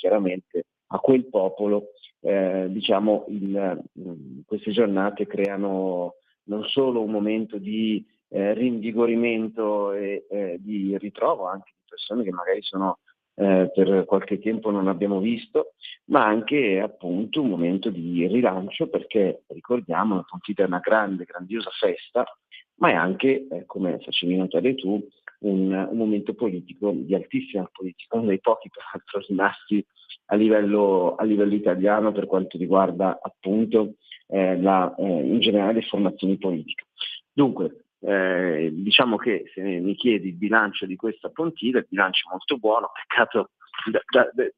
chiaramente a quel popolo, queste giornate creano non solo un momento di rinvigorimento e di ritrovo anche di persone che magari sono per qualche tempo non abbiamo visto, ma anche appunto un momento di rilancio, perché ricordiamo, la Pontida è una grandiosa festa, ma è anche, come facevi notare tu, un momento politico di altissima politica, uno dei pochi peraltro rimasti a livello italiano per quanto riguarda appunto in generale le formazioni politiche. Dunque, diciamo che se mi chiedi il bilancio di questa Pontida, il bilancio è molto buono, peccato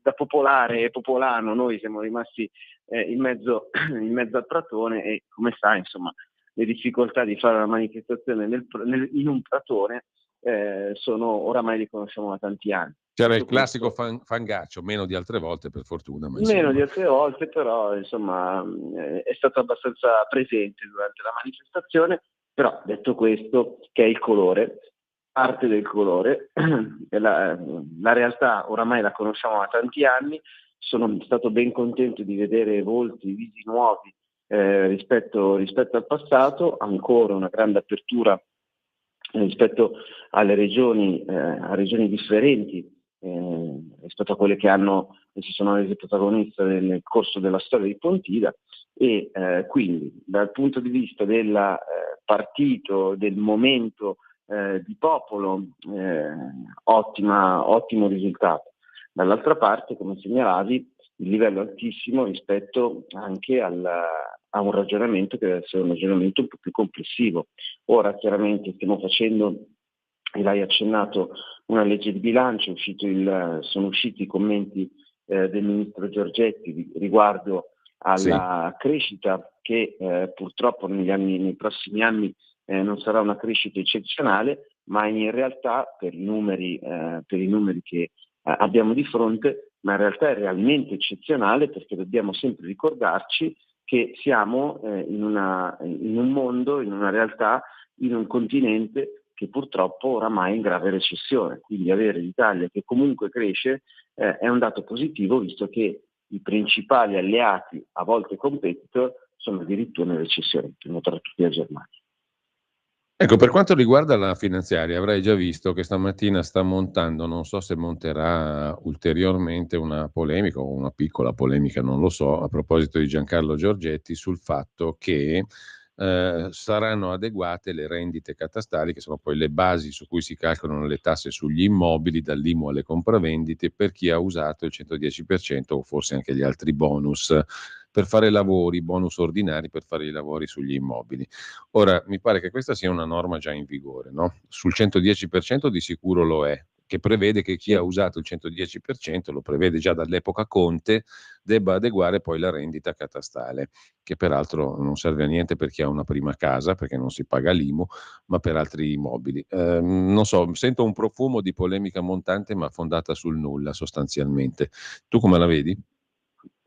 da popolare e popolano noi siamo rimasti in mezzo al pratone, e come sai, insomma, le difficoltà di fare una manifestazione in un pratone oramai li conosciamo da tanti anni. C'era il classico fangaccio, meno di altre volte per fortuna. Ma meno di altre volte, però insomma è stato abbastanza presente durante la manifestazione. Però detto questo, che è il colore, parte del colore, la realtà oramai la conosciamo da tanti anni. Sono stato ben contento di vedere visi nuovi rispetto al passato, ancora una grande apertura rispetto alle regioni, a regioni differenti rispetto a quelle che si sono rese protagoniste nel corso della storia di Pontida, e quindi dal punto di vista del partito, del momento di popolo, ottimo risultato. Dall'altra parte, come segnalavi, il livello altissimo rispetto anche a un ragionamento che deve essere un ragionamento un po' più complessivo. Ora chiaramente stiamo facendo, e l'hai accennato, una legge di bilancio, sono usciti i commenti del ministro Giorgetti riguardo alla crescita che purtroppo nei prossimi anni non sarà una crescita eccezionale, ma in realtà per i numeri che abbiamo di fronte, ma in realtà è realmente eccezionale, perché dobbiamo sempre ricordarci che siamo in un mondo, in una realtà, in un continente che purtroppo oramai è in grave recessione. Quindi avere l'Italia che comunque cresce è un dato positivo, visto che i principali alleati, a volte competitor, sono addirittura in recessione, prima tra tutti la Germania. Ecco, per quanto riguarda la finanziaria, avrai già visto che stamattina sta montando, non so se monterà ulteriormente, una polemica o una piccola polemica, non lo so, a proposito di Giancarlo Giorgetti, sul fatto che saranno adeguate le rendite catastali, che sono poi le basi su cui si calcolano le tasse sugli immobili, dall'IMU alle compravendite, per chi ha usato il 110% o forse anche gli altri bonus per fare lavori, bonus ordinari per fare i lavori sugli immobili. Ora, mi pare che questa sia una norma già in vigore, no? Sul 110% di sicuro lo è, che prevede che chi ha usato il 110%, lo prevede già dall'epoca Conte, debba adeguare poi la rendita catastale, che peraltro non serve a niente per chi ha una prima casa, perché non si paga l'IMU, ma per altri immobili. Non so, sento un profumo di polemica montante, ma fondata sul nulla sostanzialmente. Tu come la vedi?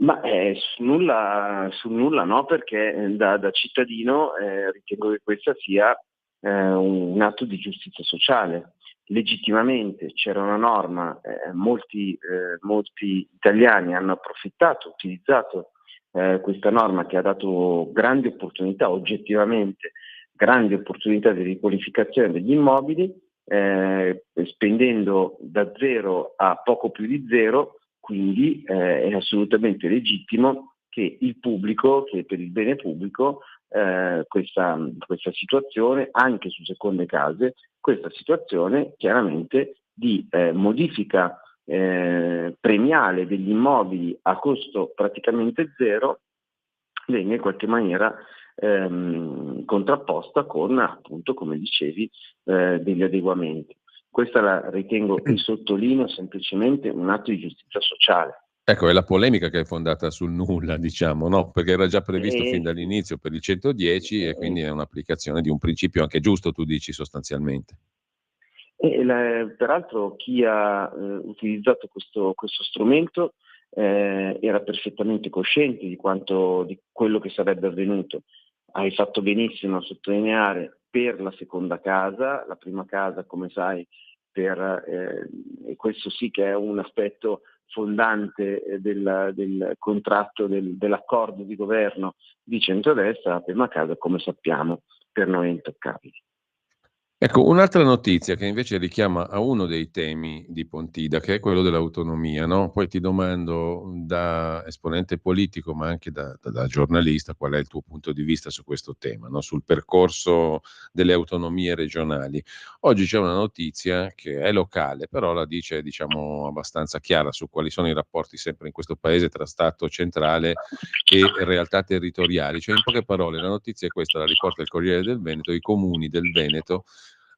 Ma sul nulla no, perché da cittadino ritengo che questa sia un atto di giustizia sociale. Legittimamente c'era una norma, molti italiani hanno approfittato, utilizzato questa norma, che ha dato grandi opportunità, oggettivamente grandi opportunità di riqualificazione degli immobili, spendendo da zero a poco più di zero. Quindi è assolutamente legittimo che il pubblico, che per il bene pubblico, questa situazione, anche su seconde case, questa situazione chiaramente di modifica premiale degli immobili a costo praticamente zero, venga in qualche maniera contrapposta con, appunto, come dicevi, degli adeguamenti. Questa la ritengo, e sottolineo, semplicemente un atto di giustizia sociale. Ecco, è la polemica che è fondata sul nulla, diciamo, no? Perché era già previsto fin dall'inizio per il 110 e quindi è un'applicazione di un principio anche giusto, tu dici, sostanzialmente. Peraltro chi ha utilizzato questo strumento era perfettamente cosciente di quello che sarebbe avvenuto. Hai fatto benissimo a sottolineare per la seconda casa, la prima casa, come sai, e questo sì che è un aspetto fondante del contratto dell'accordo di governo di centrodestra, la prima casa, come sappiamo, per noi è intoccabile. Ecco, un'altra notizia che invece richiama a uno dei temi di Pontida, che è quello dell'autonomia, no? Poi ti domando da esponente politico, ma anche da giornalista, qual è il tuo punto di vista su questo tema, no? Sul percorso delle autonomie regionali. Oggi c'è una notizia che è locale, però la dice, diciamo, abbastanza chiara su quali sono i rapporti sempre in questo paese tra Stato centrale e realtà territoriali. Cioè, in poche parole, la notizia è questa, la riporta il Corriere del Veneto: i comuni del Veneto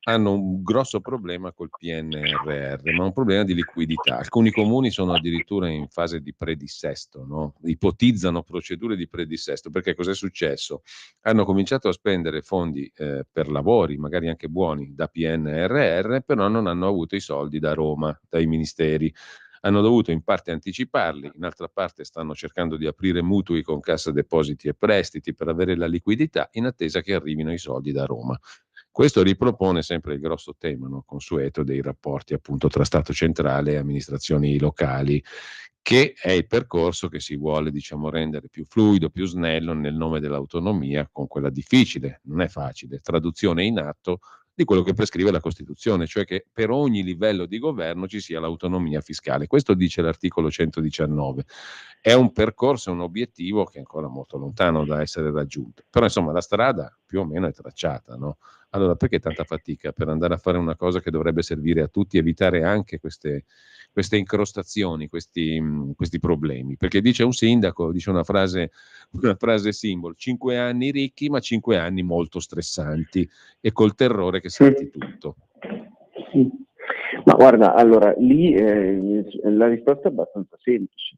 hanno un grosso problema col PNRR, ma un problema di liquidità. Alcuni comuni sono addirittura in fase di predissesto, no? Ipotizzano procedure di predissesto, perché cos'è successo? Hanno cominciato a spendere fondi per lavori, magari anche buoni, da PNRR, però non hanno avuto i soldi da Roma, dai ministeri. Hanno dovuto in parte anticiparli, in altra parte stanno cercando di aprire mutui con Cassa Depositi e Prestiti per avere la liquidità in attesa che arrivino i soldi da Roma. Questo ripropone sempre il grosso tema, no, consueto dei rapporti appunto tra Stato centrale e amministrazioni locali, che è il percorso che si vuole, diciamo, rendere più fluido, più snello nel nome dell'autonomia, con quella difficile, non è facile, traduzione in atto di quello che prescrive la Costituzione, cioè che per ogni livello di governo ci sia l'autonomia fiscale. Questo dice l'articolo 119. È un percorso, un obiettivo che è ancora molto lontano da essere raggiunto, però insomma la strada più o meno è tracciata, no? Allora perché tanta fatica per andare a fare una cosa che dovrebbe servire a tutti, evitare anche queste incrostazioni, questi problemi? Perché dice un sindaco, dice una frase simbolo: 5 anni ricchi, ma 5 anni molto stressanti e col terrore che salti tutto. Ma guarda, allora lì la risposta è abbastanza semplice.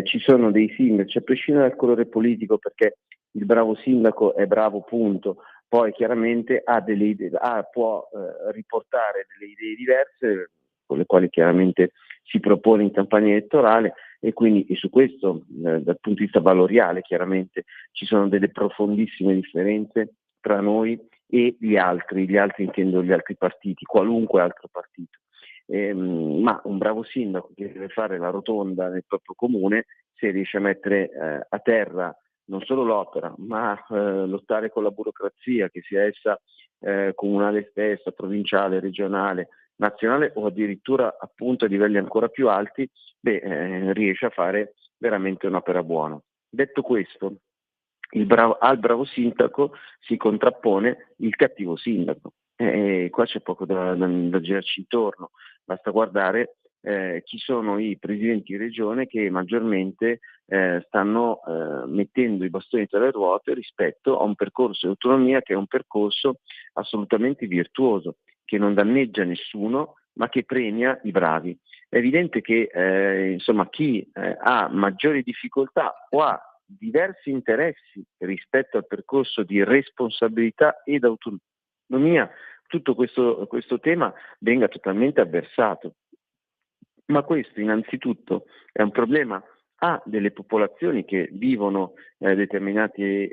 Ci sono dei sindaci, a prescindere dal colore politico, perché il bravo sindaco è bravo, punto. Poi chiaramente ha delle idee, può riportare delle idee diverse, con le quali chiaramente si propone in campagna elettorale, e quindi su questo, dal punto di vista valoriale, chiaramente ci sono delle profondissime differenze tra noi e gli altri intendo gli altri partiti, qualunque altro partito. Ma un bravo sindaco che deve fare la rotonda nel proprio comune, se riesce a mettere a terra non solo l'opera, ma lottare con la burocrazia, che sia essa comunale stessa, provinciale, regionale, nazionale o addirittura appunto a livelli ancora più alti, riesce a fare veramente un'opera buona. Detto questo, al bravo sindaco si contrappone il cattivo sindaco. Qua c'è poco da girarci intorno, basta guardare chi sono i presidenti di regione che maggiormente stanno mettendo i bastoni tra le ruote rispetto a un percorso di autonomia che è un percorso assolutamente virtuoso, che non danneggia nessuno ma che premia i bravi. È evidente che insomma, chi ha maggiori difficoltà o ha diversi interessi rispetto al percorso di responsabilità ed autonomia, tutto questo tema venga totalmente avversato. Ma questo innanzitutto è un problema delle popolazioni che vivono determinati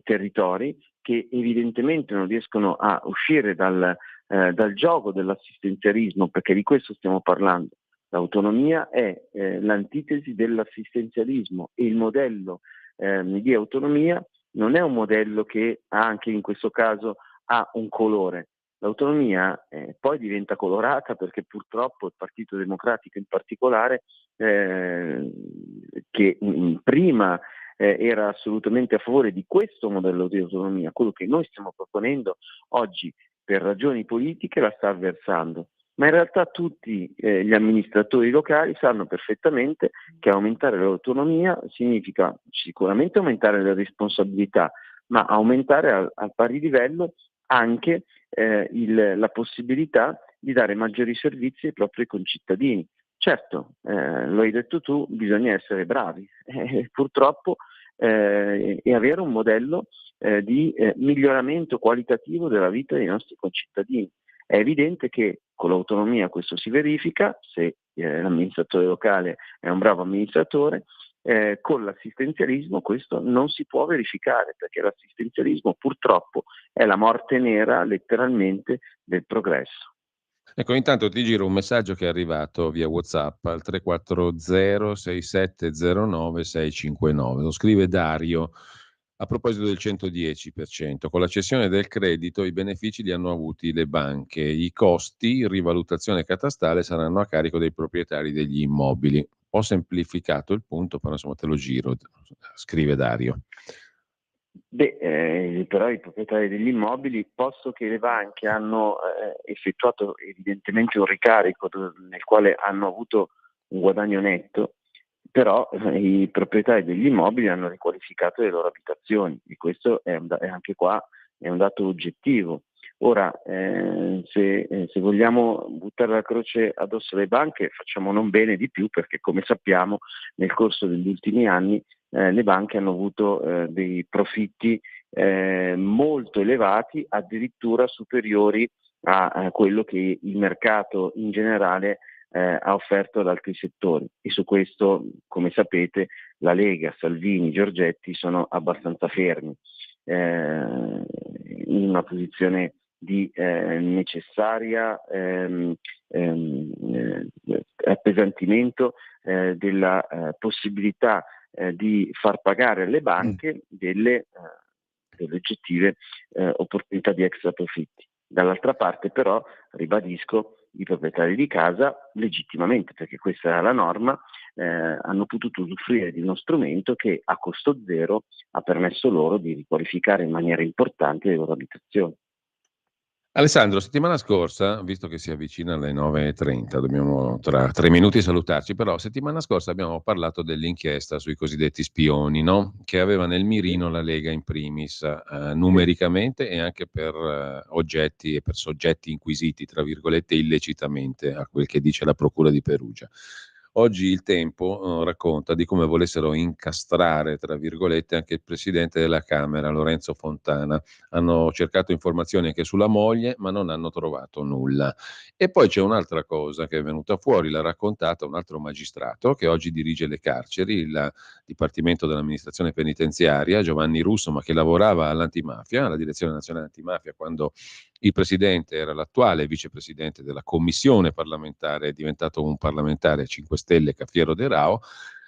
territori, che evidentemente non riescono a uscire dal gioco dell'assistenzialismo, perché di questo stiamo parlando. L'autonomia è l'antitesi dell'assistenzialismo, e il modello di autonomia non è un modello che anche in questo caso ha un colore. L'autonomia poi diventa colorata perché purtroppo il Partito Democratico in particolare, che prima era assolutamente a favore di questo modello di autonomia, quello che noi stiamo proponendo oggi per ragioni politiche la sta avversando. Ma in realtà tutti gli amministratori locali sanno perfettamente che aumentare l'autonomia significa sicuramente aumentare le responsabilità, ma aumentare al pari livello anche la possibilità di dare maggiori servizi ai propri concittadini. Certo, lo hai detto tu, bisogna essere bravi, purtroppo, e avere un modello di miglioramento qualitativo della vita dei nostri concittadini. È evidente che con l'autonomia questo si verifica, se l'amministratore locale è un bravo amministratore. Con l'assistenzialismo questo non si può verificare, perché l'assistenzialismo purtroppo è la morte nera letteralmente del progresso. Ecco, intanto ti giro un messaggio che è arrivato via WhatsApp al 340 6709 659. Lo scrive Dario. A proposito del 110%, con la cessione del credito i benefici li hanno avuti le banche, i costi, rivalutazione catastale, saranno a carico dei proprietari degli immobili. Ho semplificato il punto, però insomma te lo giro, scrive Dario. Però i proprietari degli immobili, posto che le banche hanno effettuato evidentemente un ricarico nel quale hanno avuto un guadagno netto, però i proprietari degli immobili hanno riqualificato le loro abitazioni, e questo è anche qua è un dato oggettivo. Ora, se vogliamo buttare la croce addosso alle banche, facciamo non bene di più, perché come sappiamo nel corso degli ultimi anni le banche hanno avuto dei profitti molto elevati, addirittura superiori a quello che il mercato in generale ha offerto ad altri settori, e su questo, come sapete, la Lega, Salvini, Giorgetti sono abbastanza fermi in una posizione di necessaria appesantimento della possibilità di far pagare alle banche delle oggettive opportunità di extra profitti. Dall'altra parte però, ribadisco, i proprietari di casa, legittimamente, perché questa era la norma, hanno potuto usufruire di uno strumento che a costo zero ha permesso loro di riqualificare in maniera importante le loro abitazioni. Alessandro, settimana scorsa, visto che si avvicina alle 9:30, dobbiamo tra 3 minuti salutarci, però settimana scorsa abbiamo parlato dell'inchiesta sui cosiddetti spioni, no? Che aveva nel mirino la Lega in primis, numericamente e anche per oggetti e per soggetti inquisiti, tra virgolette, illecitamente, a quel che dice la Procura di Perugia. Oggi il Tempo racconta di come volessero incastrare, tra virgolette, anche il presidente della Camera, Lorenzo Fontana. Hanno cercato informazioni anche sulla moglie, ma non hanno trovato nulla. E poi c'è un'altra cosa che è venuta fuori, l'ha raccontata un altro magistrato che oggi dirige le carceri, il Dipartimento dell'Amministrazione Penitenziaria, Giovanni Russo, ma che lavorava all'antimafia, alla Direzione Nazionale Antimafia, quando il presidente era l'attuale vicepresidente della commissione parlamentare, è diventato un parlamentare a 5 Stelle, Cafiero De Rao.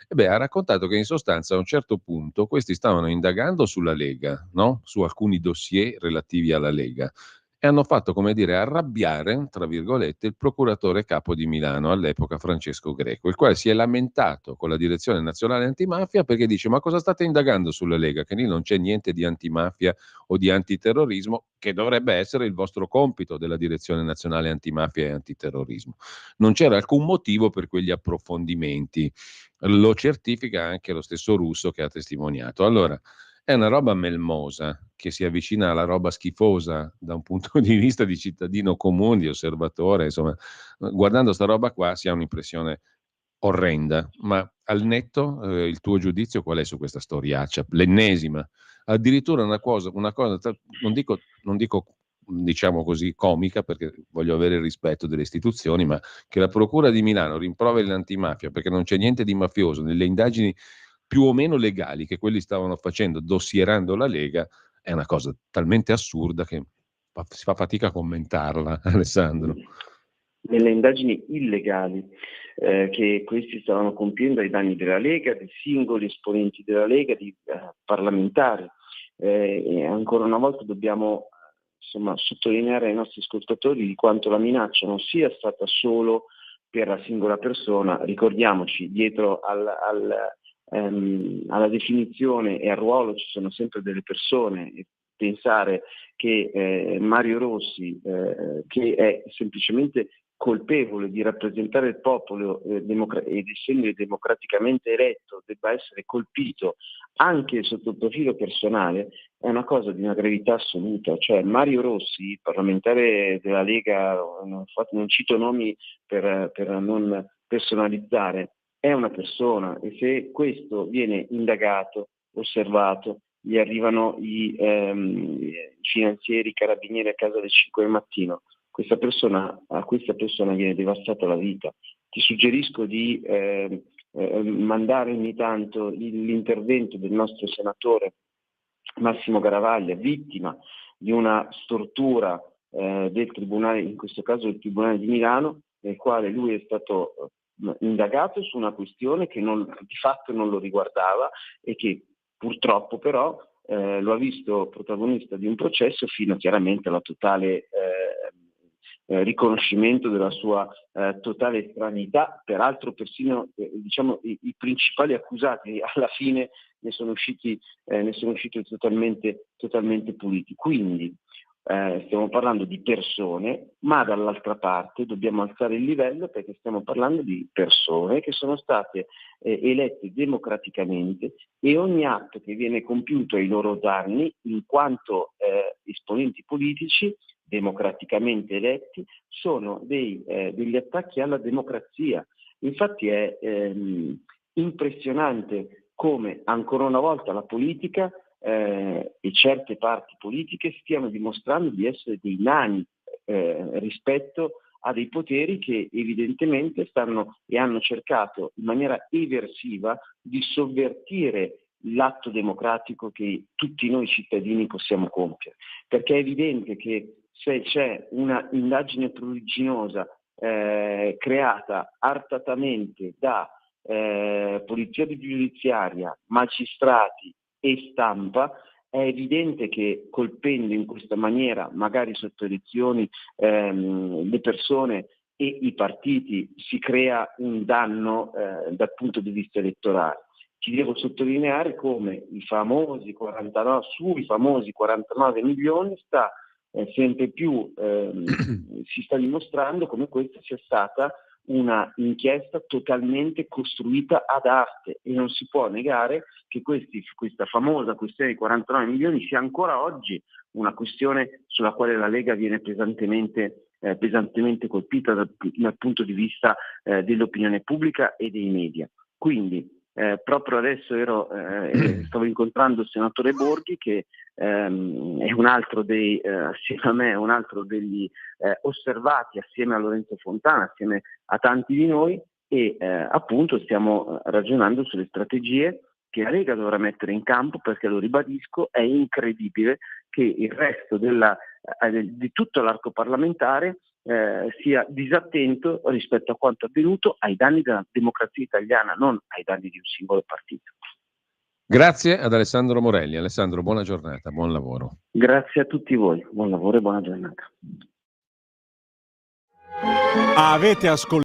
Ha raccontato che in sostanza a un certo punto questi stavano indagando sulla Lega, no? Su alcuni dossier relativi alla Lega, e hanno fatto, come dire, arrabbiare, tra virgolette, il procuratore capo di Milano all'epoca, Francesco Greco, il quale si è lamentato con la Direzione Nazionale Antimafia perché dice: ma cosa state indagando sulla Lega? Che lì non c'è niente di antimafia o di antiterrorismo, che dovrebbe essere il vostro compito della Direzione Nazionale Antimafia e Antiterrorismo. Non c'era alcun motivo per quegli approfondimenti. Lo certifica anche lo stesso Russo che ha testimoniato. Allora, è una roba melmosa che si avvicina alla roba schifosa da un punto di vista di cittadino comune, di osservatore, insomma, guardando sta roba qua si ha un'impressione orrenda, ma al netto il tuo giudizio qual è su questa storiaccia? L'ennesima, addirittura non dico diciamo così comica, perché voglio avere il rispetto delle istituzioni, ma che la Procura di Milano rimproveri l'antimafia perché non c'è niente di mafioso nelle indagini più o meno legali che quelli stavano facendo dossierando la Lega, è una cosa talmente assurda che si fa fatica a commentarla, Alessandro. Nelle indagini illegali che questi stavano compiendo ai danni della Lega, di singoli esponenti della Lega, di parlamentari. E ancora una volta dobbiamo sottolineare ai nostri ascoltatori di quanto la minaccia non sia stata solo per la singola persona. Ricordiamoci, dietro alla definizione e al ruolo ci sono sempre delle persone. Pensare che Mario Rossi, che è semplicemente colpevole di rappresentare il popolo ed essendo democraticamente eletto, debba essere colpito anche sotto il profilo personale, è una cosa di una gravità assoluta. Cioè Mario Rossi, parlamentare della Lega, non cito nomi per non personalizzare, è una persona, e se questo viene indagato, osservato, gli arrivano i finanzieri, i carabinieri a casa alle 5 del mattino, a questa persona viene devastata la vita. Ti suggerisco di mandare ogni tanto l'intervento del nostro senatore Massimo Garavaglia, vittima di una stortura del Tribunale, in questo caso del Tribunale di Milano, nel quale lui è stato indagato su una questione che di fatto non lo riguardava e che purtroppo però lo ha visto protagonista di un processo fino chiaramente alla totale riconoscimento della sua totale estraneità. Peraltro persino diciamo, i principali accusati alla fine ne sono usciti totalmente puliti. Quindi stiamo parlando di persone, ma dall'altra parte dobbiamo alzare il livello, perché stiamo parlando di persone che sono state elette democraticamente, e ogni atto che viene compiuto ai loro danni, in quanto esponenti politici democraticamente eletti, sono degli attacchi alla democrazia. Infatti è impressionante come ancora una volta la politica e certe parti politiche stiano dimostrando di essere dei nani rispetto a dei poteri che evidentemente hanno cercato in maniera eversiva di sovvertire l'atto democratico che tutti noi cittadini possiamo compiere, perché è evidente che se c'è una indagine pruriginosa creata artatamente da polizia giudiziaria, magistrati e stampa, è evidente che colpendo in questa maniera, magari sotto elezioni, le persone e i partiti, si crea un danno dal punto di vista elettorale. Ci devo sottolineare come sui famosi 49 milioni sempre più si sta dimostrando come questa sia stata una inchiesta totalmente costruita ad arte, e non si può negare che questa famosa questione di 49 milioni sia ancora oggi una questione sulla quale la Lega viene pesantemente colpita dal punto di vista dell'opinione pubblica e dei media. Quindi proprio adesso stavo incontrando il senatore Borghi, che è un altro assieme a me, un altro degli osservati assieme a Lorenzo Fontana, assieme a tanti di noi, e appunto stiamo ragionando sulle strategie che la Lega dovrà mettere in campo, perché, lo ribadisco, è incredibile che il resto di tutto l'arco parlamentare sia disattento rispetto a quanto avvenuto ai danni della democrazia italiana, non ai danni di un singolo partito. Grazie ad Alessandro Morelli. Alessandro, buona giornata, buon lavoro. Grazie a tutti voi, buon lavoro e buona giornata. Avete ascoltato